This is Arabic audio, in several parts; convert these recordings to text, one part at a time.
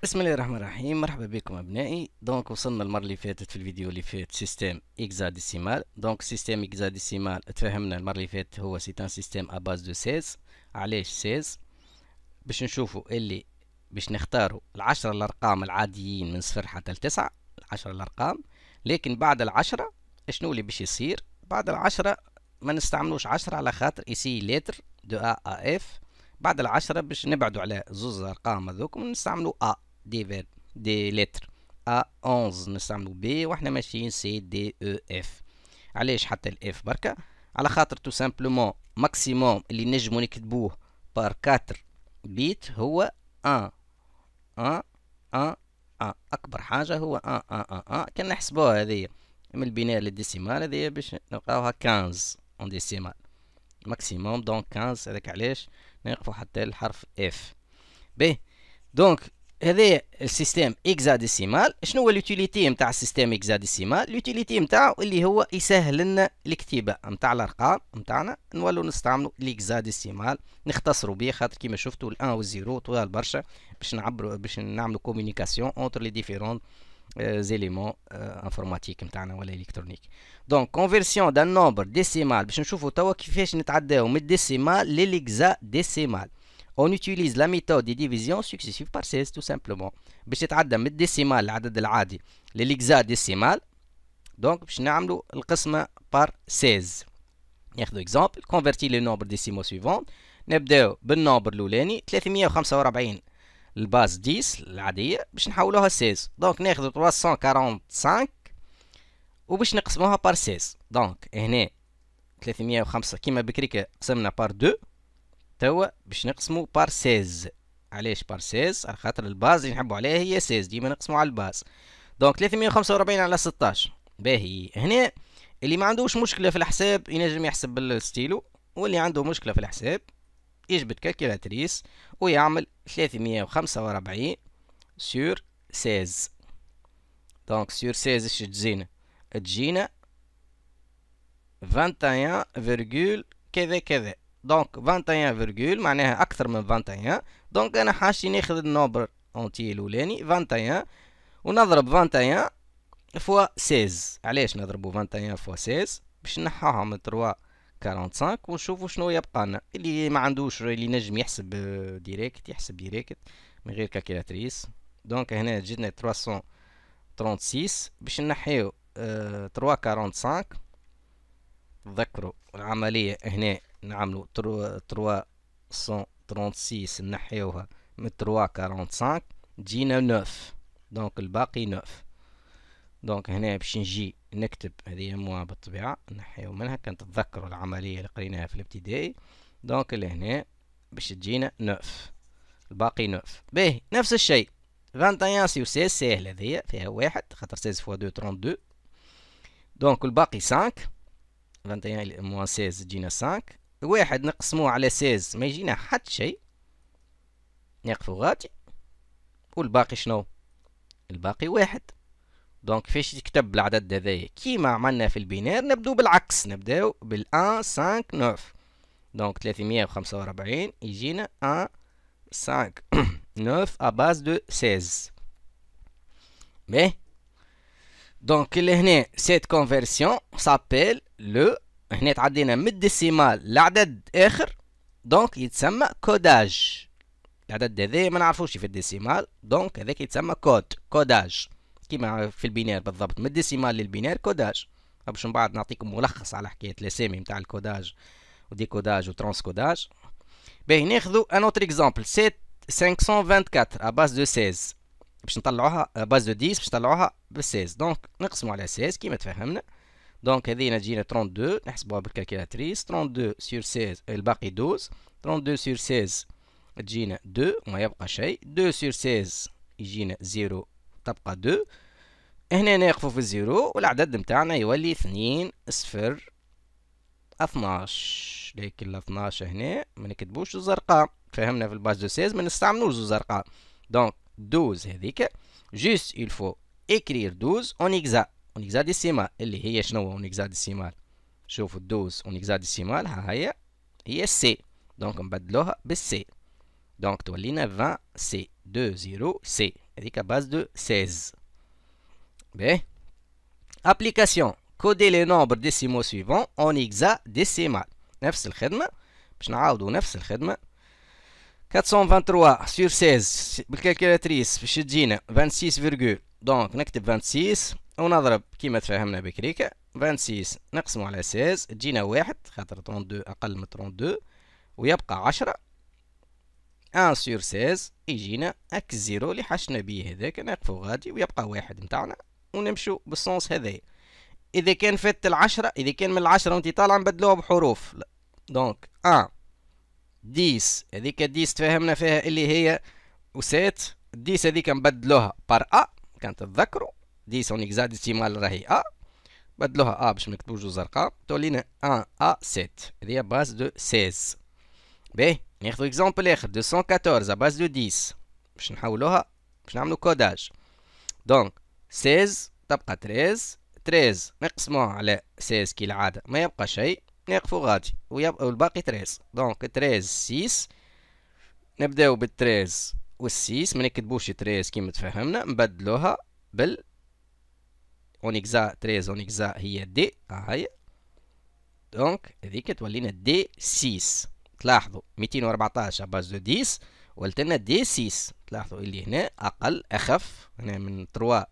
بسم الله الرحمن الرحيم. مرحبا بكم ابنائي. وصلنا المره اللي فاتت في الفيديو اللي فات سيستم اكزاديسيمال. سيستم اكزاديسيمال تفهمنا المره اللي فاتت هو سي ان سيستم ا باز دو 16. علاش 16؟ باش نشوفوا اللي باش نختاروا العشرة الارقام العاديين من صفر حتى لتسعة، العشرة الارقام. لكن بعد العشرة شنو اللي باش يصير؟ بعد العشرة ما نستعملوش عشرة على خاطر ايسي لتر دو ا اف. بعد العشرة باش نبعدوا على زوز ارقام هذوك ونستعملوا ا دي فيرب دي لتر. ا 11 نستعملوا بي واحنا ماشيين سي دي او اف. علاش حتى الاف بركة؟ على خاطر تو سامبلومون ماكسيموم اللي نجمو نكتبوه بار 4 بيت هو 1 1 1 1. اكبر حاجة هو 1 1 1 1. كان نحسبوها هذيا من البناء للديسيمال هذيا باش نلقاوها 15 اون ديسيمال ماكسيموم. 15 هذاك علاش نقفوا حتى الحرف اف. باهي هذا السيستم اكزاديسيمال. شنو هو اليوتيليتي نتاع السيستم اكزاديسيمال؟ اليوتيليتي نتاعو اللي هو يسهل لنا الكتابه نتاع الارقام نتاعنا، نولوا نستعملوا الاكزاديسيمال نختصروا به، خاطر كيما شفتوا ال1 والزيرو طوال برشا باش نعملوا كومونيكاسيون اونتر لي ديفيرون زيليمون انفورماتيك نتاعنا ولا الكترونيك. كونفيرسيون دان نومبر ديسيمال باش نشوفوا توا كيفاش نتعداو من الديسيمال للإكزاديسيمال. On utilise la méthode des divisions successives par 16 tout simplement. باش تتعدى من الديسيمال العدد العادي للإكزاديسيمال. باش نعملوا القسمة بار 16. ناخذوا اكزامبل كونفرتي لي نومبر ديسيمو سويفون. نبداو بالنومبر الاولاني 345 الباز 10 العادية باش نحولوها 16. ناخذوا 345 وباش نقسموها بار 16. هنا 305 كيما بكريكا قسمنا بار 2، توا باش نقسمو بار 16. علاش بار 16؟ على خاطر الباز اللي نحبوا عليها هي 16، ديما نقسمو على الباز. 345 على 16. باهي هنا اللي ما عندوش مشكله في الحساب ينجم يحسب بالستيلو، واللي عنده مشكله في الحساب يجبد كالكيلاتريس ويعمل 345 سور 16. سور 16 اش تجينا؟ تجينا 21 كذا كذا. 21 فيرجول معناها اكثر من 21. انا حاجتي ناخذ النومبر اونتي الاولاني 21 ونضرب 21 فوا 16. علاش نضربو 21 فوا 16؟ باش نحاها من 345 ونشوفوا شنو يبقى لنا. اللي ما عندوش اللي نجم يحسب ديريكت يحسب ديريكت من غير كالكيلاتريس. هنا جاتنا 336 باش نحيو 345. تذكروا العملية هنا نعملو 336 نحيوها من 345 تجينا 9. الباقي 9. هنا باش نجي نكتب هذه موا بالطبيعة نحيو منها، كانت تتذكروا العملية اللي قريناها في الابتدائي. لهنا باش تجينا 9، الباقي 9. باهي نفس الشيء 21 سي 16 ساهلة هذيا فيها واحد خاطر 16 فوا 2 32. الباقي 5. 21 موان 16 تجينا 5. واحد نقسموه على 16 ما يجينا حتى شيء، نقفوا غادي. والباقي شنو؟ الباقي واحد. كيفاش يكتب العدد هذايا؟ كيما عملنا في البينار نبدو بالعكس، نبداو بال 1 5 9. 345 يجينا 1 5 9 à base de 16. Mais لهنا cette conversion s'appelle le. هنا تعدينا من الديسيمال لعدد اخر يتسمى كوداج. العدد هذا ما نعرفوش في الديسيمال، هذاك يتسمى كوداج كيما في البينار بالضبط، من الديسيمال للبينار كوداج. باش من بعد نعطيكم ملخص على حكايه الاسامي نتاع الكوداج وديكوداج وترانسكوداج. باهي ناخذوا ان اوتر اكزامبل 524 à base de 16 باش نطلعوها باز دو 10 باش نطلعوها ب 16. نقسموا على 16 كيما تفهمنا. هذينا تجينا 32 نحسبوها بالكالكيلاتريس. 32 سور 16 الباقي 12. 32 سور 16 تجينا 2 وما يبقى شيء. 2 سور 16 يجينا 0 تبقى 2. هنا نقفوا في الزيرو والعدد نتاعنا يولي 2 0 12. لكن ال 12 هنا ما نكتبوش زوز ارقام، فهمنا في الباج دو 16 ما نستعملوش زوز ارقام. 12 هذيك جوست il faut écrire 12 en hexadécimal اللي هي شنو en hexadécimal؟ شوفوا 12 en hexadécimal ها هي سي. نبدلوها بالسي. تولينا 20 سي 20 سي. هذيك باز دو 16. باهي. ابليكاسيون كودي لي نومبر ديسيمو سويفون اون هيكزاديسيمال. نفس الخدمة، باش نعاودو نفس الخدمة. 423 sur 16 بالكالكولاتريس باش تجينا 26 فيرغول. دونك نكتب 26 ونضرب كيما تفاهمنا بكريكا. 26 نقسمو على 16 تجينا 1 خاطر 32 أقل من 32 ويبقى 10. 1 sur 16 يجينا هاك الزيرو اللي حشنا بيه هذاك، نقفو غادي ويبقى 1 متاعنا ونمشو بالسونس هذايا. إذا كان فات 10، إذا كان من 10 وانتي طالع نبدلوها بحروف. دونك 1 10 هذيك 10 تفاهمنا فيها اللي هي وسات. 10 هذيك نبدلوها بار أ، كان تتذكروا 10 اون هيكزاديسيمال راهي أ، بدلوها أ باش نكتبو جوج أرقام تولينا 1 أ 7. هذيا باز دو 16. باهي ناخدو اكزومبل آخر 214 باز دو 10 باش نحولوها باش نعملو كوداج. دونك 16 تبقى 13 13 نقسموها على 16 كالعادة ما يبقى شيء، نقفو غادي ويبقى والباقي 13. دونك 13 6 نبداو بال 13 وال 6 ما نكتبوش 13 كيما تفهمنا، نبدلوها بال اونيكزا 13 اونيكزا هي دي هاهي. دونك هذيك تولينا دي 6. تلاحظوا 214 باز دو 10 ولتنا دي 6. تلاحظوا اللي هنا اقل اخف، هنا من 3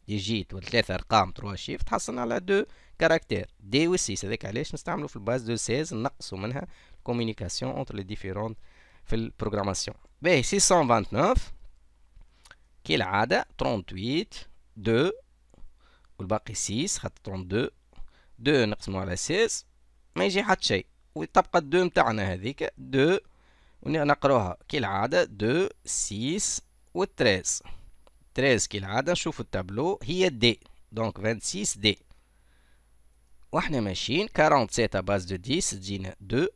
يجيت والثلاثة ارقام 3 شيف تحصلنا على 2 كاركتير دي و 6. هذاك علاش نستعملوا في الباز دو 16 نقصوا منها كومونيكاسيون اونتر لي ديفيرون في البروغراماسيون. باهي 629 كالعادة 38 2 والباقي 6 خاطر 32 2 نقسمو على 16 ما يجي حتى شيء وتبقى 2 متاعنا هذيك 2 ونقروها كالعادة 2 6 و 13 13 كالعادة نشوفو التابلو هي دي. دونك 26 دي واحنا ماشيين 47 باز دو 10 تجينا 2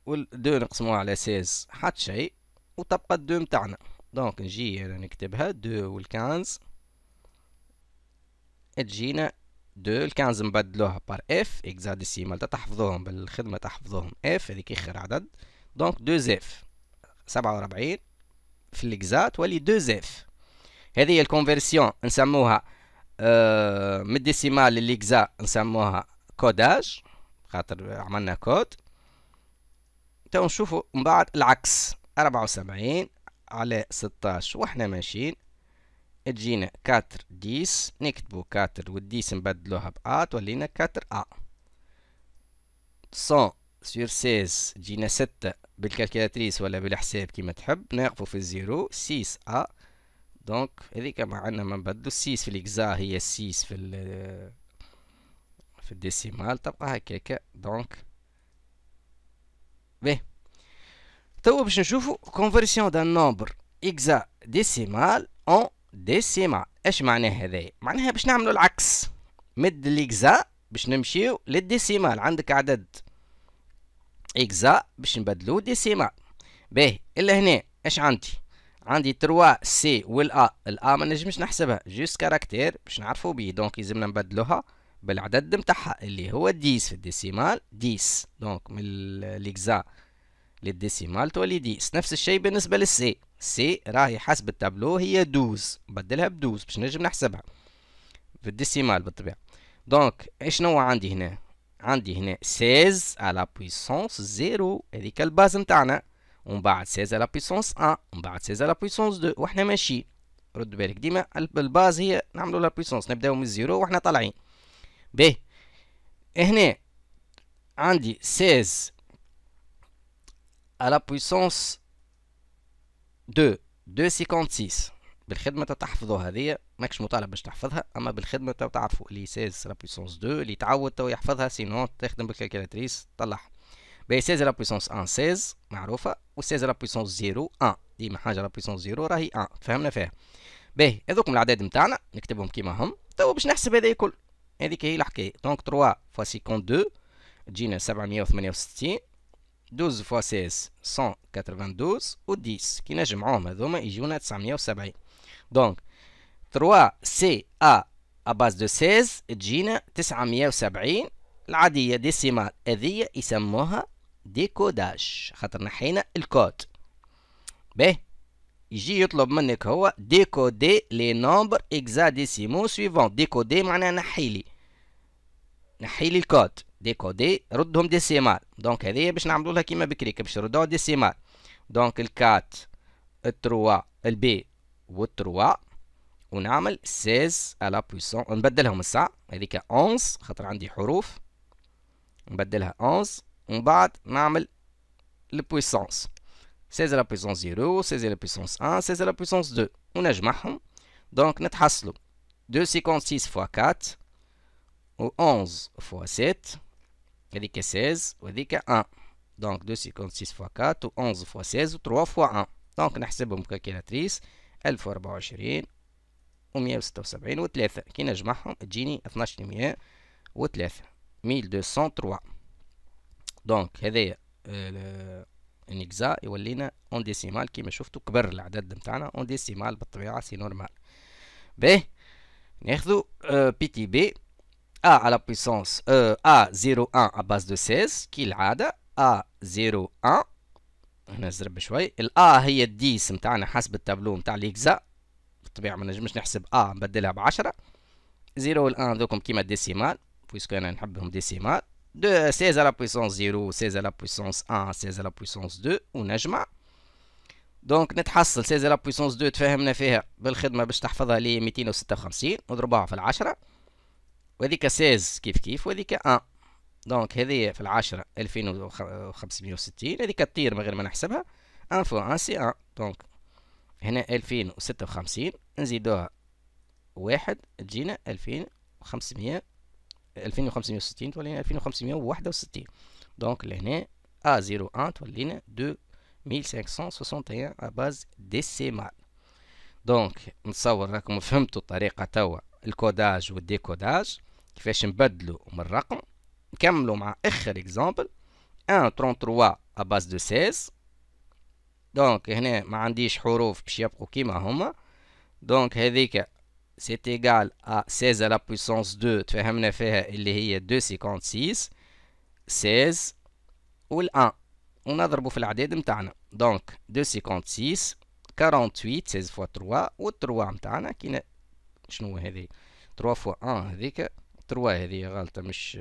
وال 2 نقسموها على 16 حتى شيء وتبقى 2 متاعنا. دونك نجي انا نكتبها 2 وال 15 تجينا 2 ال 15 نبدلوها بار اف اكزاديسيمال تحفظوهم بالخدمة تحفظوهم اف هذيك اخر عدد. دونك 2 اف 47 في الاكزا تولي 2 اف. هذه هي الكونفرسيون نسموها من الديسيمال للاكزا نسموها كوداج خاطر عملنا كود. تو نشوفوا من بعد العكس 74 على 16 واحنا ماشيين تجينا 4 10 نكتبو 4 والديس نبدلوها بأ تولينا 4 أ. 100 sur 16 تجينا 6 بالكالكولاتريس ولا بالحساب كيما تحب نقفو في الزيرو 6 أ. دونك هذيك ما عندنا ما نبدلو 6 في الاكزا هي 6 في الديسيمال تبقى هكاكا. دونك باهي توا باش نشوفو كونفرسيون دان نومبر اكزا ديسيمال اون ديسيمال. اش معناه هذايا؟ معناها باش نعملو العكس مد الاكزا باش نمشيو للديسيمال. عندك عدد اكزا باش نبدلو ديسيمال. باهي الا هنا اش عندي 3 سي والا الا ما نجمش نحسبها جوست كاركتير باش نعرفو بيه. دونك يلزمنا نبدلوها بالعدد نتاعها اللي هو 10 في الديسيمال 10. دونك من الاكزا للديسيمال تولي 10. نفس الشيء بالنسبة للسي. سي راهي حسب التابلو هي 12 نبدلها ب 12 باش نجم نحسبها في الديسيمال بالطبيعة. دونك شنو عندي هنا؟ عندي هنا 16 على بويسونس 0 هذيك الباز نتاعنا، ومن بعد 16 على بويسونس 1 ومن بعد 16 على بويسونس 2 واحنا ماشيين. رد بالك ديما الباز هي نعملو لا بويسونس نبداو من الزيرو واحنا طالعين. باهي هنا عندي 16 على بويسونس 2 256 بالخدمة تحفظوا هذه ماكش مطالب باش تحفظها، اما بالخدمة تعرفوا اللي 16 على بويسونس 2 اللي تعود تو يحفظها سينون تخدم بالكالكولاتريس طلعها. باهي 16 على بويسونس 1 16 معروفة، و 16 على بويسونس 0 1 ديما حاجة على بويسونس 0 راهي 1 فهمنا فيها. باهي هذوك من الاعداد نتاعنا نكتبهم كيما هم. تو باش نحسب هذا الكل هذيك هي الحكاية. دونك 3 فوا 52 تجينا 768 12 فوا 16 192 و 10 كي نجمعوهم هذوما يجونا 970. دونك 3 سي ا باز دو 16 تجينا 970 العادية ديسيمال هذيا يسموها ديكوداج خاطر نحينا الكود. باهي يجي يطلب منك هو ديكودي لي نومبر اكزاديسيمو سويفون. ديكودي معناها نحيلي الكود. ديكودي ردهم ديسيمال. دونك هذه باش نعملوا لها كيما بكري باش نردوها ديسيمال. دونك الكات التروا البي والتروا ونعمل 16 على بويسون، نبدلهم الساعة هذيك 11 خاطر عندي حروف، نبدلها 11 ومن بعد نعمل البويسونس 16 على بويسونس 0 16 على بويسونس 1 16 على بويسونس 2 ونجمعهم. دونك نتحصلوا 256 فوا 4 و 11 فوا 7 هذيك 16 وهذيك 1. دونك 256 فوا 4 و 11 فوا 16 و 3 فوا 1. دونك نحسبهم بكالكيلاتريس 1024 و 176 و 3. كي نجمعهم تجيني 12103 1203. دونك هذايا انكزا يولينا اون ديسيمال كيما شفتوا كبر العدد نتاعنا اون ديسيمال بالطبيعه سي نورمال. باهي ناخذوا بي تي بي ا على بويسونس ا 01 ا باز دو 16 كي العاده ا 01. هنا نزرب شوي. الا هي الديس نتاعنا حسب التابلو نتاع ليكزا بالطبيعه ما نجمش نحسب ا نبدلها ب 10. 0 و 1 ذوكم كيما ديسيمال بويسكو انا نحبهم ديسيمال. 16 على بويسونس 0 16 على بويسونس 1 16 على بويسونس 2 ونجمع. دونك نتحصل 16 على بويسونس 2 تفاهمنا فيها بالخدمه باش تحفظها لي 256 نضربوها في العشرة وهذيك 16 كيف كيف وهذيك 1. دونك هذه في العشرة 2560 هذيك تطير من غير ما نحسبها 1 فوا 1 سي 1. دونك هنا 2056 نزيدوها واحد تجينا 2560 تولينا 2561. دونك لهنا A01 تولينا 2561 à base décimale. دونك نتصور راكم فهمتوا الطريقة توا الكوداج والديكوداج كيفاش نبدلوا من الرقم. نكملوا مع اخر اكزامبل 1.33 à base de 16. دونك هنا ما عنديش حروف باش يبقوا كيما هما. دونك هذيك c'est égal à 16 à la puissance 2 تفهمنا فيها اللي هي 256 16 وال 1 ونضربوا في العدد متاعنا. دونك 256 48 16 فوا 3 وال 3 متاعنا كينا شنو هذه 3 فوا 1 هذيك 3 هذه غلطة مش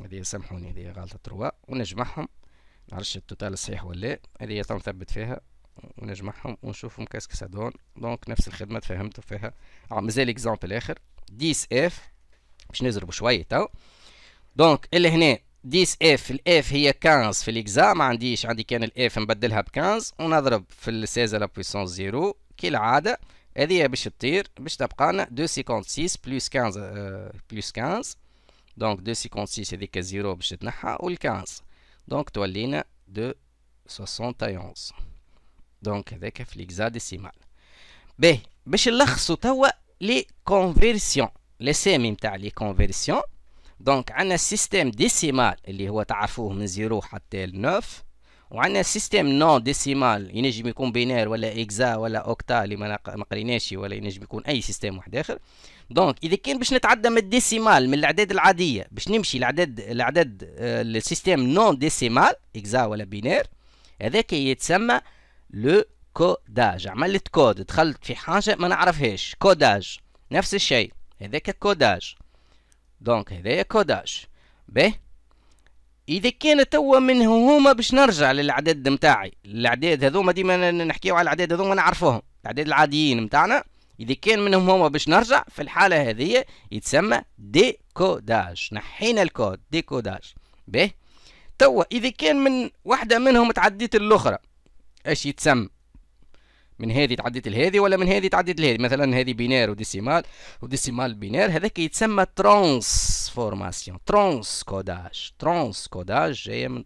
هذه سامحوني هذه غلطة 3 ونجمعهم معرفش التوتال الصحيح ولا هذه تنثبت فيها ونجمعهم ونشوفهم كاسك سادون. دونك نفس الخدمة تفهمتوا فيها. مازال اكزامبل اخر 10 اف باش نضربوا شوية تو. دونك اللي هنا 10 اف الاف هي 15 في الاكزا ما عنديش عندي كان الاف نبدلها ب 15 ونضرب في ال 16 لا بويسونس 0 كالعادة. هذه باش تطير باش تبقى لنا 256 بلس 15 بلس 15. دونك 256 هذيك 0 باش تتنحى وال 15 دونك تولينا 271. دونك هذاك في ليكزاديسيمال. باهي باش نلخصوا توا لي كونفيرسيون لي سامي نتاع لي كونفيرسيون. دونك عندنا السيستيم ديسيمال اللي هو تعرفوه من 0 حتى ل 9 وعندنا سيستيم نون ديسيمال ينجم يكون بينير ولا اكزا ولا اوكتا اللي ما قريناش ولا ينجم يكون اي سيستيم واحد اخر. دونك اذا كان باش نتعدى من الديسيمال من الاعداد العاديه باش نمشي العدد السيستيم نون ديسيمال اكزا ولا بينير هذاك يتسمى لو كوداج. عملت كود دخلت في حاجه ما نعرفهاش كوداج نفس الشيء هذاك كوداج. دونك هذايا كوداج. باهي اذا كان توا من هما باش نرجع للعدد نتاعي الاعداد هذوما ديما نحكيو على الاعداد هذوما نعرفوهم الاعداد العاديين نتاعنا اذا كان منهم هما باش نرجع في الحاله هذه يتسمى ديكوداج. نحينا الكود ديكوداج. باهي توا اذا كان من واحده منهم تعديت الاخرى ايش يتسمى؟ من هذه تعديت لهذه ولا من هذه تعديت لهذه. مثلا هذه بينير وديسيمال وديسيمال بينير هذاك يتسمى ترانسفورماسيون ترانسكوداج. ترانسكوداج جايه من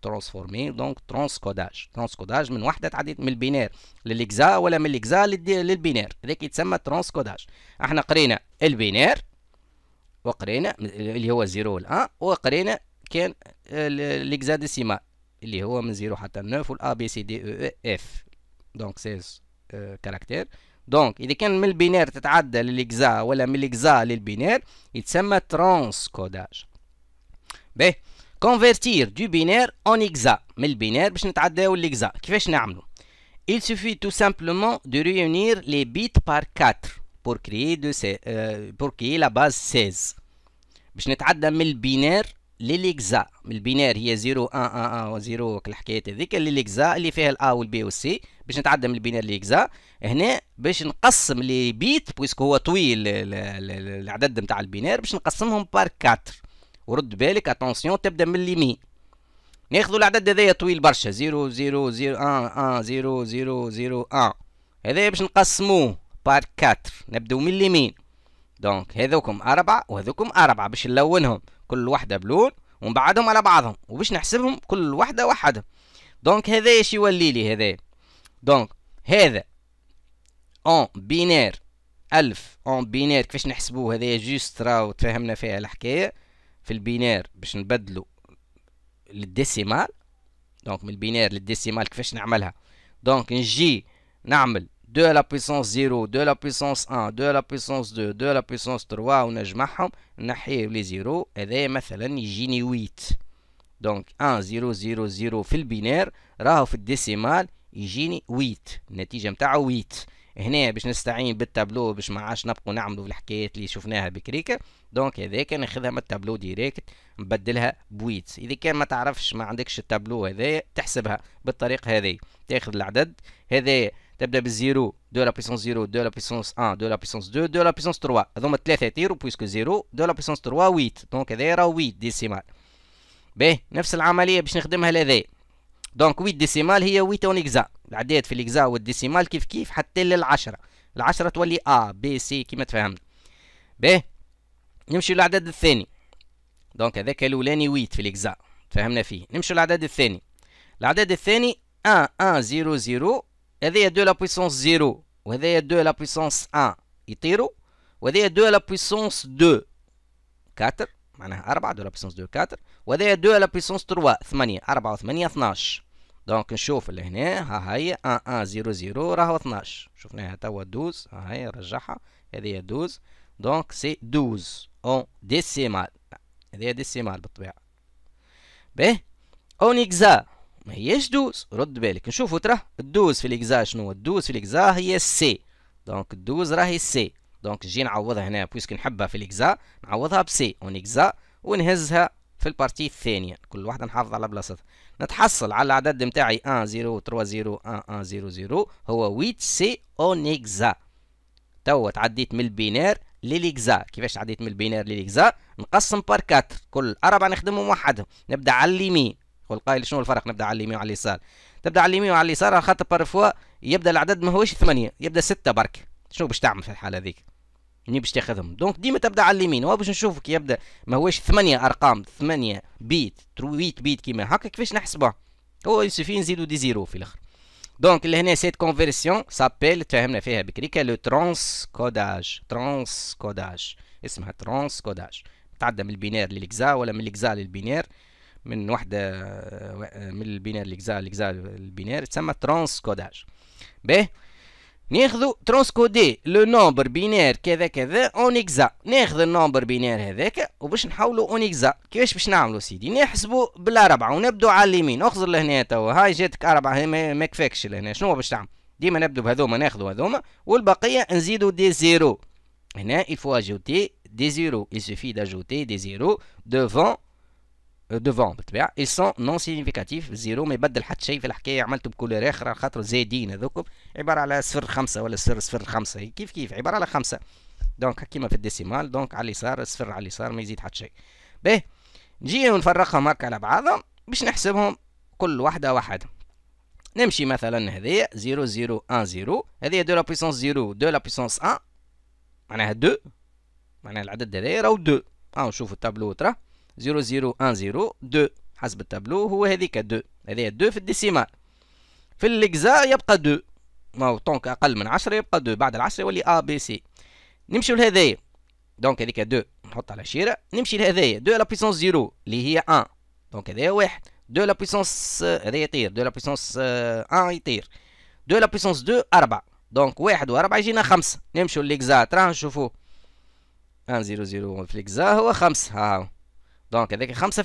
ترانسفورمي دونك ترانسكوداج. ترانسكوداج من وحده تعديت من البينير للاكزا ولا من الاكزا للبينير هذاك يتسمى ترانسكوداج. احنا قرينا البينير وقرينا اللي هو 0 وال 1 وقرينا كان الاكزاديسيمال اللي هو من 0 حتى 9 والA B C D E F دونك 16 كاركتير. دونك اذا كان من البينير تتعدى للاكزا ولا من الاكزا للبينير يتسمى ترانسكوداج. باهي كونفرتير دو بينير اون اكزا من البينير باش نتعداو للاكزا كيفاش نعملو؟ Il suffit tout simplement de réunir les bits par 4 pour créer la base 16. باش نتعدى من البينار للإكزا. من البينار هي 0 1 1 1 0 الحكاية هذيك للإكزا اللي فيها الأ والبي والسي. باش نتعدى من البينار للإكزا هنا باش نقسم لي بيت بويسك هو طويل العدد نتاع البينار باش نقسمهم بار 4. ورد بالك اتونسيون تبدا من اليمين. ناخذوا العدد هذايا طويل برشا 0 0 0 1 1 0 0 0 1 هذايا باش نقسموه بار 4. نبداو من اليمين. دونك هذوكم 4 وهذوكم 4 باش نلونهم كل وحده بلون ونبعدهم على بعضهم وباش نحسبهم كل وحده وحدها. دونك هذايا شي يولي لي هذايا. دونك هذا اون بينار 1000 اون بينار كيفاش نحسبوه هذايا جوست راهو تفهمنا فيها الحكايه. في البينار باش نبدلوا للديسيمال. دونك من البينار للديسيمال كيفاش نعملها. دونك نجي نعمل 2 لا بويسونس 0 2 لا بويسونس 1 2 لا بويسونس 2 2 لا بويسونس 3 ونجمعهم نحيو لي زيرو. هذايا مثلا يجيني 8. دونك 1 0 0 0 في البينار راهو في الديسيمال يجيني 8. النتيجه نتاعو 8. هنا باش نستعين بالتابلو باش ما عادش نبقوا نعملوا في الحكايات اللي شفناها بكريكه. دونك هذاك ناخذها من التابلو ديريكت نبدلها بويت. اذا كان ما تعرفش ما عندكش التابلو هذايا تحسبها بالطريقه هذه. تاخذ العدد هذايا تبدا بالزيرو 2 لا بويسونس 0 2 لا بويسونس 1 2 لا بويسونس 2 2 لا بويسونس 3 هذوما ثلاثه يطيروا بويسكو 0 2 لا بويسونس 3 8. دونك هذايا راه 8 ديسيمال. باهي نفس العمليه باش نخدمها لهذايا. دونك 8 ديسيمال هي 8 اون اكزا. العداد في الاكزا والديسيمال كيف كيف حتى للعشرة. العشرة تولي ا بي سي كيما تفهمنا. باهي نمشي للعدد الثاني. دونك هذاك الاولاني 8 في الاكزا تفهمنا فيه. نمشي للعدد الثاني. العدد الثاني 1 1 0 0 هذايا 2 لا بويسونس 0 وهذايا 2 لا بويسونس 1 يطيروا وهذايا 2 لا بويسونس 2 4 معناها 4 2 لا بويسونس 2 4 وهذايا 2 لا بويسونس 3 8 4 و8 12. دونك نشوف لهنا ها هي 1 1 0 0 راهو 12 شفناها توا 12 ها هي رجعها هذه 12. دونك سي 12 اون ديسيمال. هذه ديسيمال بالطبيعه. باهي اون اكزا ما هيش 12. رد بالك نشوفوا ترى 12 في الاكزا شنو. 12 في الاكزا هي سي. دونك 12 راهي سي. دونك نجي نعوضها هنا بويسك نحبها في الاكزا نعوضها بسي اون اكزا ونهزها في البارتي الثانيه. كل واحده نحافظ على بلاصتها. نتحصل على العدد نتاعي 1 0 3 0 1 1 0 0 هو 8 سي اون اكزا. توا تعديت من البينار للاكزا. كيفاش تعديت من البينار للاكزا؟ نقسم بار 4 كل 4 نخدمهم وحدهم. نبدا على اليمين. قول قايل شنو الفرق نبدا على اليمين وعلى اليسار؟ تبدا على اليمين وعلى اليسار على خاطر بارفوا يبدا العدد ماهوش 8 يبدا 6 برك. شنو باش تعمل في الحاله هذيك؟ منين باش تاخذهم؟ دونك ديما تبدا على اليمين. هو باش نشوف كي يبدا ماهوش 8 ارقام 8 بيت 8 بيت كيما هكا كيفاش نحسبوها؟ هو يسوفي نزيدو دي زيرو في الاخر. دونك لهنا سيت كونفيرسيون سابيل تفهمنا فيها بكريكا لو ترانسكوداج. ترانسكوداج اسمها ترانسكوداج. تعدى من البينار للاكزا ولا من الاكزا للبينار. من وحده من البينار للاكزا الاكزا للبينار تسمى ترانسكوداج. باهي ناخذ ترانسكودي لو نومبر بينار كذا كذا اون اكزا. ناخذ النومبر بينار هذاك وباش نحولو اون اكزا. كيفاش باش نعملو سيدي؟ نحسبو بالاربعه ونبدو على اليمين. اخزر لهنا توا هاي جاتك اربعه ما كفاكش لهنا. شنو باش تعمل؟ ديما نبدو بهذوما ناخذو هذوما والبقيه نزيدو دي زيرو. هنا il faut ajouter des zéros. Il suffit d'ajouter des zéros devant بالطبيعه. ils sont non significatifs. زيرو ما يبدل حتى شيء في الحكايه. عملته بكولور اخر خاطر زايدين هذوكم عباره على صفر 5 ولا صفر 5 كيف كيف عباره على 5. دونك كيما في الديسيمال. دونك على اليسار صفر على اليسار ما يزيد حتى شيء. باهي نجي ونفرقهم هكا على بعضهم باش نحسبهم كل وحده وحده. نمشي مثلا هذه 0 0 1 0 هذه 2 لا بويسونس 0 2 لا بويسونس 1 معناها 2 معناها العدد هذا راهو 2. نشوفوا التابلو ترى 0 0 1 0 2 حسب التابلو هو هذيك 2. هذه 2 في الديسيمال. في الاكزا يبقى 2 ما هو طونك اقل من 10 يبقى 2 بعد ال10 يولي ا بي سي. نمشيو لهذايا. دونك هذيك 2 نحط على شيره. نمشي لهذايا 2 لا بويسونس 0 اللي هي 1 دونك هذايا 1. 2 لا بويسونس هذايا يطير 2 لا بويسونس 1 يطير 2 لا بويسونس 2 4 دونك 1 و4 يجينا 5. نمشيو للاكزا راه نشوفوا 1 0 0 في الاكزا هو 5 ها. دونك هذاك 5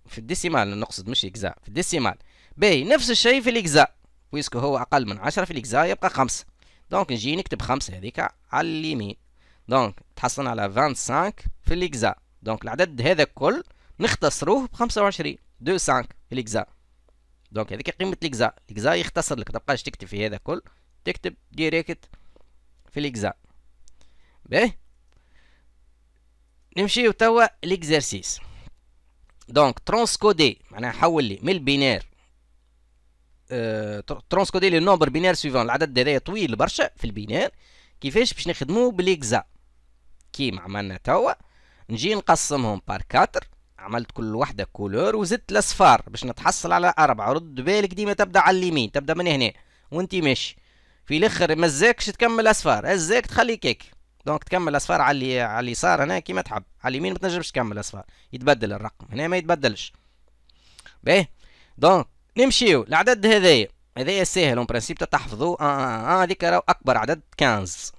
في الديسيمال نقصد مش اكزا في الديسيمال. باهي نفس الشيء في الاكزا بويسكو هو اقل من 10 في الاكزا يبقى 5. دونك نجي نكتب 5 هذيك على اليمين. دونك تحصلنا على 25 في الاكزا. دونك العدد هذا الكل نختصروه ب 25 25 في الاكزا. دونك هذيك قيمة الاكزا. الاكزا يختصر لك، متبقاش تكتب في هذا كل، تكتب ديريكت في الاكزا. باهي نمشيو توا ليكزارسيس. دونك ترانسكودي معناها حول لي من البينير، ترانسكودي لي النومبر بينير سويفون. العدد هذايا طويل برشا في البينير، كيفاش باش نخدموه بالاكزا كيما عملنا توا. نجي نقسمهم بار 4، عملت كل وحده كولور وزدت الاصفار باش نتحصل على 4. رد بالك ديما تبدا على اليمين، تبدا من هنا وانت ماشي في الاخر مزاكش تكمل اصفار، هزاك تخليك هيك. دونك تكمل اصفار على اليسار هنا كيما تحب، على اليمين ما تنجمش تكمل اصفار، يتبدل الرقم هنا ما يتبدلش. باهي دونك نمشيو العدد هذايا ساهل اون برانسيب تحفظوه. هذيك راهو اكبر عدد 15،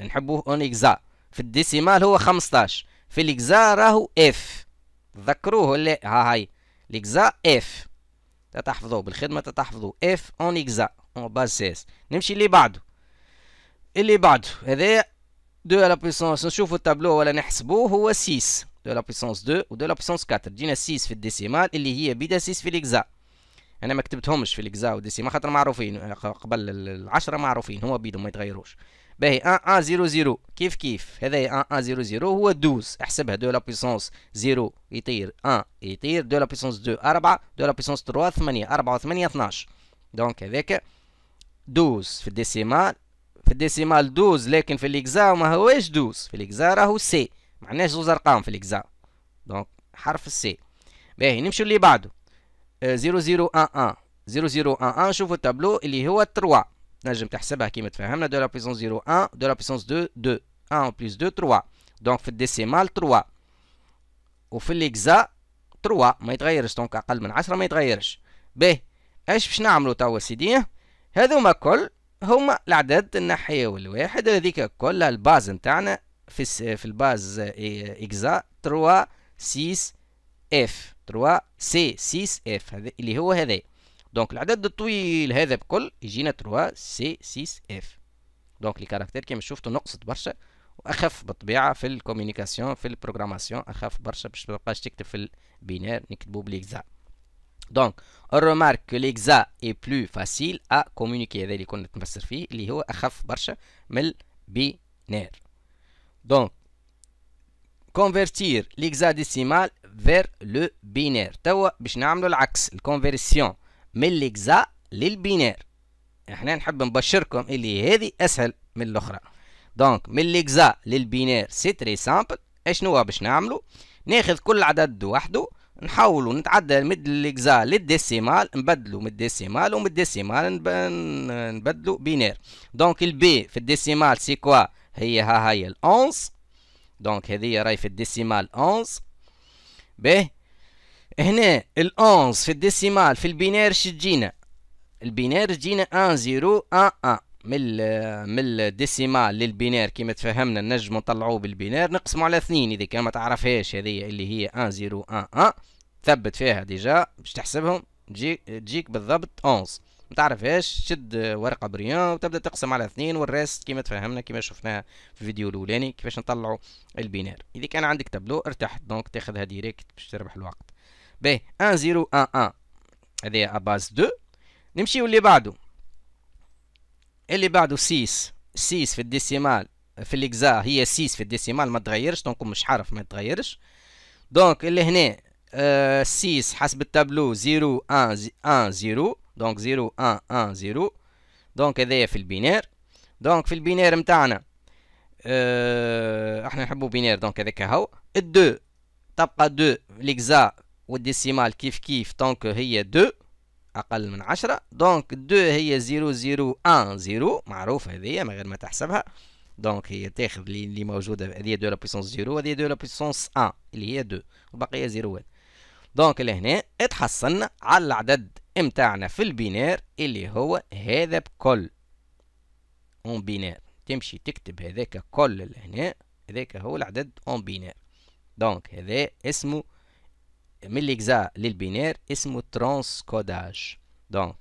نحبوه اون اكزا. في الديسيمال هو 15، في الاكزا راهو اف. تذكروه ولا هاي الاكزا اف تحفظوه بالخدمه، تحفظوه اف اون اكزا اون باز 16. نمشي اللي بعده هذا 2 على بويسونس. نشوفوا التابلو ولا نحسبوه، هو 6 2 على بويسونس 2 و 2 على بويسونس 4. جينا 6 في الديسيمال اللي هي بدا 6 في الاكزا. انا ما كتبتهمش في الاكزا والديسيمال خاطر معروفين قبل العشرة، معروفين هما بيدهم ما يتغيروش. باهي 1100 كيف هذايا 1100 هو 12. احسبها 2 لا بويسونس 0 يطير 1 يطير 2 لا بويسونس 2 4 2 لا بويسونس 3 8 4 و8 12. دونك هذاك 12 في الديسيمال. في الديسيمال 12، لكن في الاكزا ما هواش 12. في الاكزا راهو سي، معناش زوز ارقام في الاكزا، دونك حرف السي. باهي نمشيو اللي بعده 0011 0011. شوفوا التابلو اللي هو 3. نجم تحسبها كيما تفهمنا 2 لا بويسونس 0 1 2 لا بويسونس 2 2 1 بلس 2 3. دونك في الديسيمال 3 وفي الاكزا 3 ما يتغيرش، دونك اقل من 10 ما يتغيرش. باهي ايش باش نعملوا توا سيدي؟ هذوما كل هما الاعداد النحيه الواحد، هذيك كلها الباز نتاعنا في الباز اكزا 3 6 اف 3 سي 6 اف، هذا اللي هو هذا. دونك العدد الطويل هذا بكل يجينا 3 سي 6 اف. دونك لي كاركتير كيما شفتوا نقصت برشا واخف بالطبيعه في الكوميونيكاسيون في البروغراماسيون، اخف برشا باش ما تبقاش تكتب في البينير نكتبوا بالاكزا. دونك remarque que l'exa est plus facile à communiquer، هذا اللي كنا نفسر فيه اللي هو اخف برشا من البينير. دونك convertir l'hexadécimal vers le binaire. توا باش نعملوا العكس، الكونفيرسيون من الاكزا للبينير. احنا نحب نبشركم اللي هذه اسهل من الاخرى. دونك من الاكزا للبينير سي تري سامبل. اشنو باش نعملوا؟ ناخذ كل عدد وحده، نحاولوا نتعدى من الاكزا للديسيمال، نبدلوا من الديسيمال ومن الديسيمال نبدلوا بينير. دونك البي في الديسيمال سي كوا؟ هي ال11. دونك هذه راهي في الديسيمال 11. باهي هنا ال11 في الديسيمال في البينير تجينا؟ البينير تجينا 1011. من الديسيمال للبينير كيما تفهمنا نجمو نطلعوه بالبينير نقسمو على 2. اذا كان ما تعرفهاش هذه اللي هي 1011 ثبت فيها ديجا باش تحسبهم تجيك بالضبط 11. ما تعرفهاش شد ورقه بريان وتبدا تقسم على 2 والريست كيما تفهمنا كيما شفناها في الفيديو الاولاني كيفاش نطلعوا البينير. اذا كان عندك تابلو ارتاح دونك تاخذها ديريكت باش تربح الوقت. باهي 1011 هذه اباز 2. نمشيو اللي بعده 6 في الديسيمال في الاكزا هي 6 في الديسيمال ما تغيرش، دونك مش حرف ما تغيرش. دونك اللي هنا 6 حسب التابلو 0 1 1 0، دونك 0 1 1 0. دونك هذايا في البينير. دونك في البينير نتاعنا احنا نحبو بينير، دونك هذاك هو ال2 تبقى 2 الاكزا والديسيمال كيف دونك هي 2 اقل من 10. دونك 2 هي 0 0 1 0 معروفه هذه من غير ما تحسبها. دونك هي تاخذ اللي موجوده، هذه 2 لا بويسونس 0 وهذه 2 لا بويسونس 1 اللي هي 2 وبقيه 0. دونك لهنا اتحصلنا على العدد امتاعنا في البينير اللي هو هذا بكل اون بينير. تمشي تكتب هذاك كل لهنا، هذاك هو العدد اون بينير. دونك هذا اسمه من الاكزا للبينير اسمه ترانسكوداج. دونك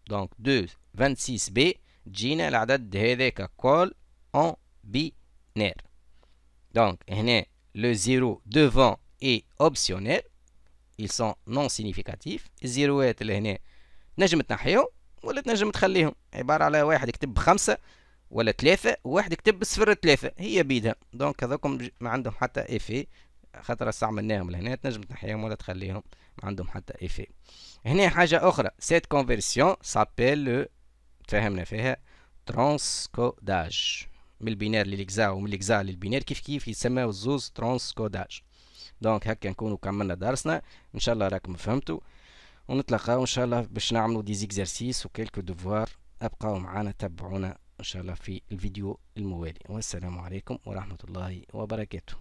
دونك 2 26 بي تجينا العدد هذاك كل اون بينير. دونك هنا لو زيرو devant est optionnel، ils sont non significatifs. الزيروات اللي هنا تنجم تنحيهم ولا تنجم تخليهم، عبارة على واحد يكتب 5 ولا 3 وواحد يكتب بصفر 3، هي بيدها. دونك هذوكم ما عندهم حتى افي، خاطر استعملناهم لهنا، تنجم تنحيهم ولا تخليهم، ما عندهم حتى افي. هنا حاجة أخرى، سيت كونفرسيون سابيل، تفهمنا فيها ترانسكوداج، من البينار للإكزا ومن الإكزا للبينار كيف كيف يسمى الزوز ترانسكوداج. دونك هكا نكونوا كملنا درسنا، إن شاء الله راكم فهمتوا، ونتلقاو إن شاء الله باش نعملوا دي زيكزارسيس وكيلكو دوفوار. أبقاو معنا، تبعونا إن شاء الله في الفيديو الموالي، والسلام عليكم ورحمة الله وبركاته.